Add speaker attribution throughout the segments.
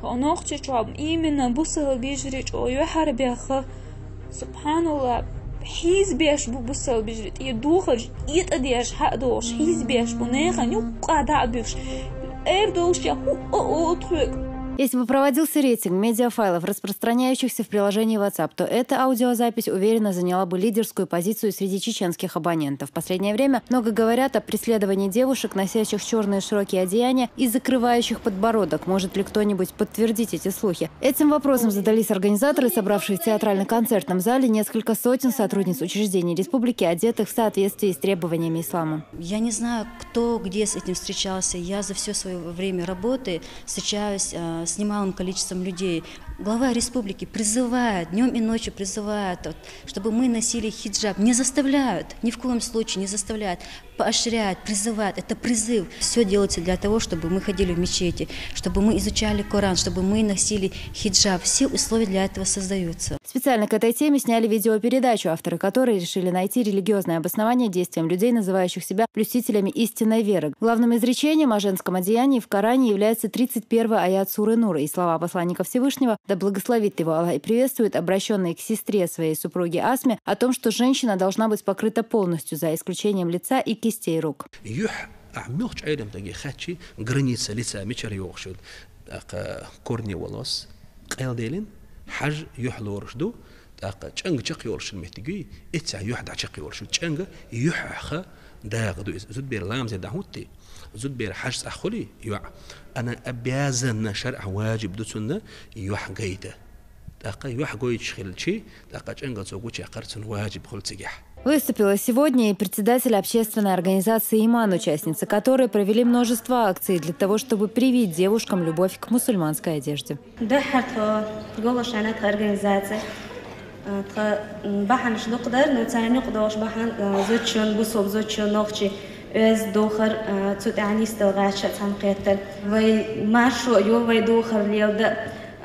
Speaker 1: именно бусал бежрич ой харбяха субханаллах حيز بوصل بجريت يدوخج يتأديش حقدوش حيز بنيخا نوقع دعبش اردوش يا هو truc.
Speaker 2: Если бы проводился рейтинг медиафайлов, распространяющихся в приложении WhatsApp, то эта аудиозапись уверенно заняла бы лидерскую позицию среди чеченских абонентов. В последнее время много говорят о преследовании девушек, носящих черные широкие одеяния и закрывающих подбородок. Может ли кто-нибудь подтвердить эти слухи? Этим вопросом задались организаторы, собравшие в театрально-концертном зале несколько сотен сотрудниц учреждений республики, одетых в соответствии с требованиями ислама.
Speaker 3: Я не знаю, кто где с этим встречался. Я за все свое время работы встречаюсь с немалым количеством людей. Глава республики призывает, днем и ночью призывает, чтобы мы носили хиджаб. Не заставляют, ни в коем случае не заставляют, поощряют, призывают. Это призыв. Все делается для того, чтобы мы ходили в мечети, чтобы мы изучали Коран, чтобы мы носили хиджаб. Все условия для этого создаются.
Speaker 2: Специально к этой теме сняли видеопередачу, авторы которой решили найти религиозное обоснование действиям людей, называющих себя блюстителями истинной веры. Главным изречением о женском одеянии в Коране является 31 аят суры Нур и слова посланника Всевышнего, да благословит его Аллах и приветствует, обращенные к сестре своей супруги Асме, о том, что женщина должна быть покрыта полностью, за исключением лица и кистей рук.
Speaker 4: Граница лица мечарьёхшуд корни волос قيلديلين حج يحلورشدو تاق چنگ چق يورش المهتگي اتسا يحد چق يورش چنگ يحخ داغدو زود بير لام زي دهوتي زود بير حج اخولي يع انا ابيازن شرع واجب دو سنه يح قيده تاق يح قويش خلشي تاق چنگ زوجو قرصن واجب خلصيح.
Speaker 2: Выступила сегодня и председатель общественной организации «Иман», участницы которой провели множество акций для того, чтобы привить девушкам любовь к мусульманской одежде.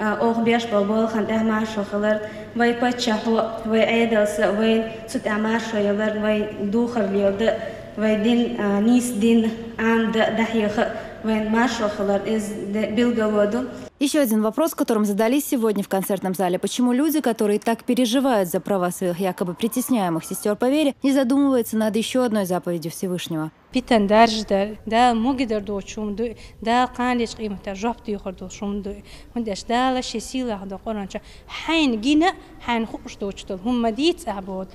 Speaker 5: أو بيش بالبال خان أحمر شخلر وي بتشهو وي عيدلس وي سوت أحمر شيلر وي دوخر ليود وي دين نيس دين عند دحيخ وي ما شخلر إز بيلجودو.
Speaker 2: Еще один вопрос, которым задались сегодня в концертном зале. Почему люди, которые так переживают за права своих якобы притесняемых сестер по вере, не задумываются над еще одной заповедью Всевышнего?
Speaker 6: Питан даржда, да могидер до чумду, да канлич قيمته جابت يخردو شمدو، وندش دا لشي سيلا هذا قرانشا، حين جينا حين خوش دوشتل هم ديت أعبود.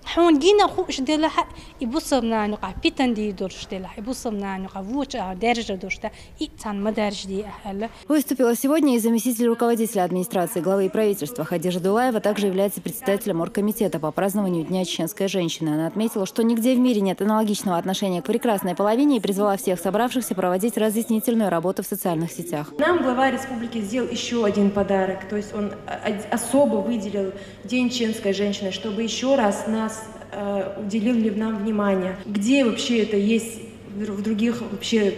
Speaker 6: حون جينا خوش دلها يبصمنا نقع بيتن دي دورش دلها يبصمنا نقع ووش درجة دورشتا إتان ما درج دي أهلا.
Speaker 2: Выступила сегодня и заместитель руководителя администрации главы и правительства Хадижа Дулаева, также является председателем оргкомитета по празднованию Дня чеченской женщины. Она отметила, что нигде в мире нет аналогичного отношения к прекрасной половине и призвала всех собравшихся проводить разъяснительную работу в социальных сетях.
Speaker 7: Нам глава республики сделал еще один подарок, то есть он особо выделил День чеченской женщины, чтобы еще раз нас уделили нам внимание. Где вообще это есть в других вообще,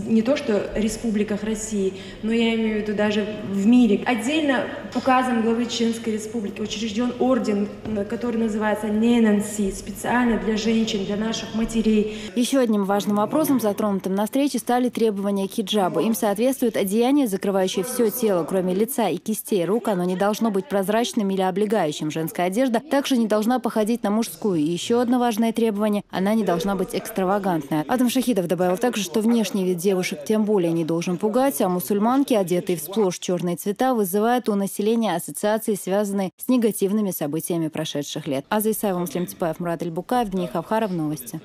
Speaker 7: не то что республиках России, но я имею в виду даже в мире. Отдельно указом главы Чеченской республики учрежден орден, который называется Ненанси, специально для женщин, для наших матерей.
Speaker 2: Еще одним важным вопросом, затронутым на встрече, стали требования к хиджабу. Им соответствует одеяние, закрывающее все тело, кроме лица и кистей рук. Оно не должно быть прозрачным или облегающим. Женская одежда также не должна походить на мужскую. И еще одно важное требование – она не должна быть экстравагантной. Адам Шахидов добавил также, что внешний вид девушек тем более не должен пугать, а мусульманки, одетые в сплошь черные цвета, вызывают у населения ассоциации, связанные с негативными событиями прошедших лет. Аза Исаева, Муслим Типаев, Мурат Эльбукаев, Дни Хавхаров, новости.